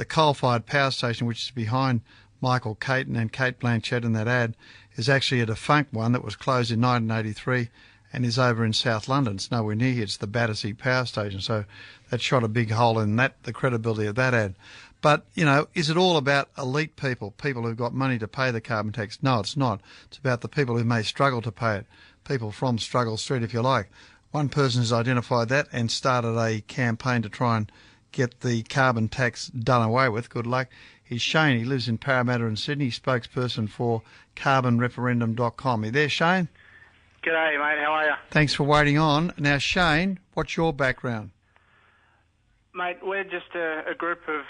the coal-fired power station, which is behind Michael Caton and Kate Blanchett in that ad, is actually a defunct one that was closed in 1983 and is over in South London. It's nowhere near here. It's the Battersea Power Station. So that shot a big hole in that, the credibility of that ad. But, you know, is it all about elite people, people who've got money to pay the carbon tax? No, it's not. It's about the people who may struggle to pay it, people from Struggle Street, if you like. One person has identified that and started a campaign to try and get the carbon tax done away with. Good luck. He's Shane. He lives in Parramatta in Sydney, spokesperson for carbonreferendum.com. Are you there, Shane? G'day, mate. How are you? Thanks for waiting on. Now, Shane, what's your background? Mate, we're just a group of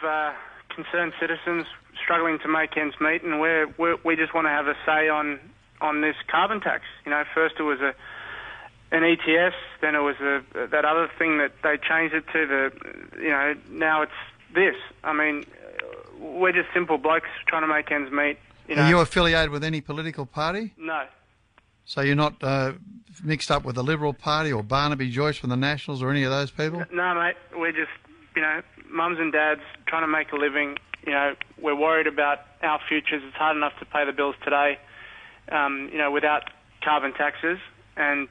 concerned citizens struggling to make ends meet, and we just want to have a say on this carbon tax. You know, first it was an ETS, then it was that other thing that they changed it to. Now it's this. I mean, we're just simple blokes trying to make ends meet. You know? Are you affiliated with any political party? No. So you're not mixed up with the Liberal Party or Barnaby Joyce from the Nationals or any of those people? No, mate. We're just, mums and dads trying to make a living. You know, we're worried about our futures. It's hard enough to pay the bills today, without carbon taxes. And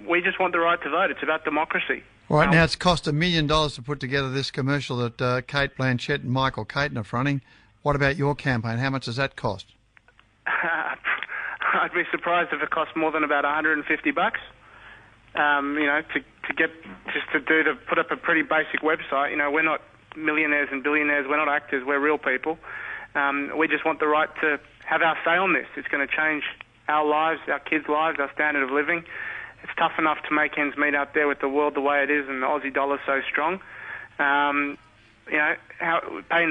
we just want the right to vote. It's about democracy. Right, now it's cost $1 million to put together this commercial that Kate Blanchett and Michael Caton are fronting. What about your campaign? How much does that cost? I'd be surprised if it cost more than about $150. To put up a pretty basic website. You know, we're not millionaires and billionaires. We're not actors. We're real people. We just want the right to have our say on this. It's going to change our lives, our kids' lives, our standard of living. It's tough enough to make ends meet out there with the world the way it is and the Aussie dollar so strong. Paying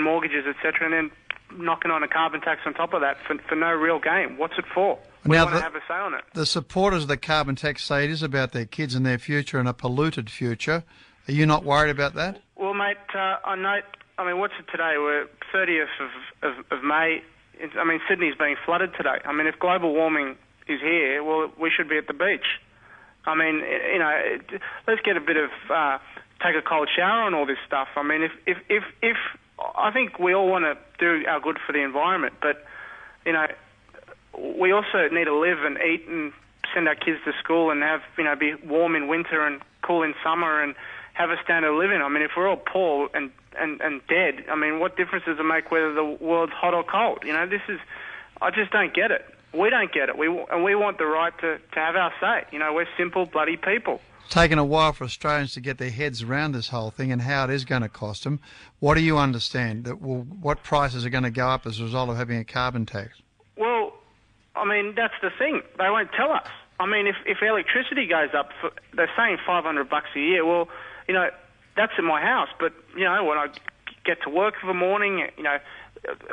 mortgages, etc., and then knocking on a carbon tax on top of that for no real gain. What's it for? We want to have a say on it. The supporters of the carbon tax say it is about their kids and their future and a polluted future. Are you not worried about that? Well, mate, I note, what's it today? We're 30th of May. Sydney's being flooded today. If global warming is here, well, we should be at the beach. Let's get a bit of, take a cold shower on all this stuff. If I think we all want to do our good for the environment, but, we also need to live and eat and send our kids to school and have, be warm in winter and cool in summer and have a standard of living. If we're all poor and dead, what difference does it make whether the world's hot or cold? I just don't get it. We don't get it. We want the right to have our say. We're simple, bloody people. It's taken a while for Australians to get their heads around this whole thing and how it is going to cost them. What do you understand? What prices are going to go up as a result of having a carbon tax? Well, that's the thing. They won't tell us. If electricity goes up, they're saying $500 a year. Well, that's in my house. But, when I get to work for the morning,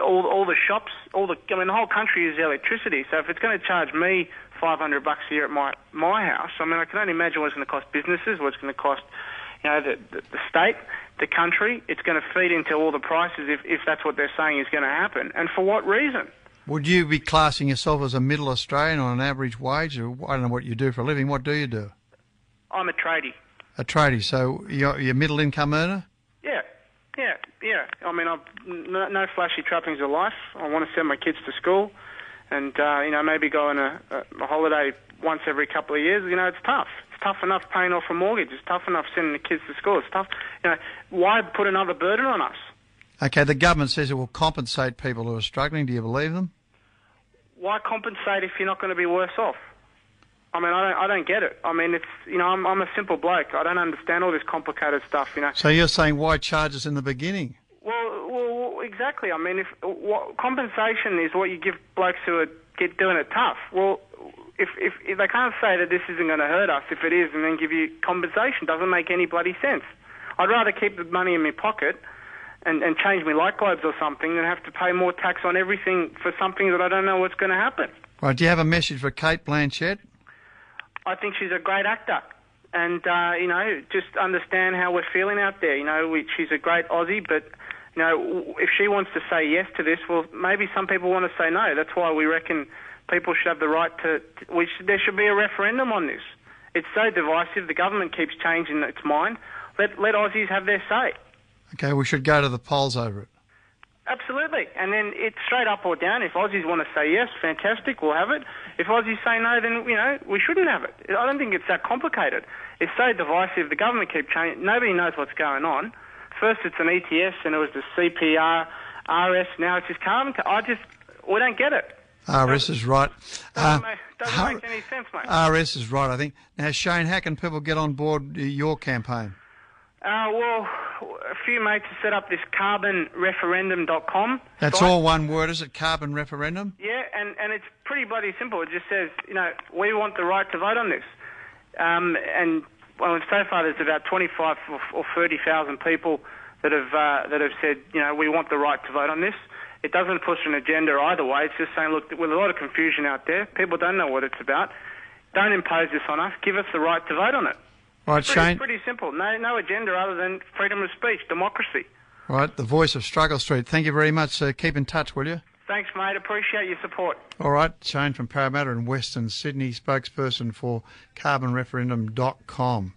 all the shops, the whole country is electricity. So if it's going to charge me $500 a year at my house, I can only imagine what it's going to cost businesses, what it's going to cost, the state, the country. It's going to feed into all the prices if that's what they're saying is going to happen. And for what reason? Would you be classing yourself as a middle Australian on an average wage? Or I don't know what you do for a living. What do you do? I'm a tradie. A tradie. So you're a middle income earner? Yeah. I've no flashy trappings of life. I want to send my kids to school and, maybe go on a holiday once every couple of years. It's tough. It's tough enough paying off a mortgage. It's tough enough sending the kids to school. It's tough. Why put another burden on us? Okay, the government says it will compensate people who are struggling. Do you believe them? Why compensate if you're not going to be worse off? I don't get it. It's I'm a simple bloke. I don't understand all this complicated stuff. So you're saying why charge us in the beginning? Well, exactly. Compensation is what you give blokes who are doing it tough. Well, if they can't say that this isn't going to hurt us, if it is, and then give you compensation, doesn't make any bloody sense. I'd rather keep the money in my pocket and change my light globes or something than have to pay more tax on everything for something that I don't know what's going to happen. Right. Do you have a message for Kate Blanchett? I think she's a great actor. And, just understand how we're feeling out there. She's a great Aussie, but, if she wants to say yes to this, well, maybe some people want to say no. That's why we reckon people should have the right there should be a referendum on this. It's so divisive. The government keeps changing its mind. Let Aussies have their say. Okay, we should go to the polls over it. Absolutely. And then it's straight up or down. If Aussies want to say yes, fantastic, we'll have it. If Aussies say no, then, we shouldn't have it. I don't think it's that complicated. It's so divisive. The government keeps changing. Nobody knows what's going on. First it's an ETS, and it was the CPR, RS, now it's just carbon. We don't get it. RS is right. Doesn't make any sense, mate. RS is right, I think. Now, Shane, how can people get on board your campaign? Well, a few mates have set up this carbonreferendum.com. That's all one word, is it? Carbon referendum? Yeah, and it's pretty bloody simple. It just says, we want the right to vote on this. So far there's about 25 or 30,000 people that have said, we want the right to vote on this. It doesn't push an agenda either way. It's just saying, look, with a lot of confusion out there, people don't know what it's about. Don't impose this on us. Give us the right to vote on it. Right, Shane. It's pretty simple. No agenda other than freedom of speech, democracy. Right, the voice of Struggle Street. Thank you very much. Keep in touch, will you? Thanks, mate. Appreciate your support. All right, Shane from Parramatta in Western Sydney, spokesperson for carbonreferendum.com.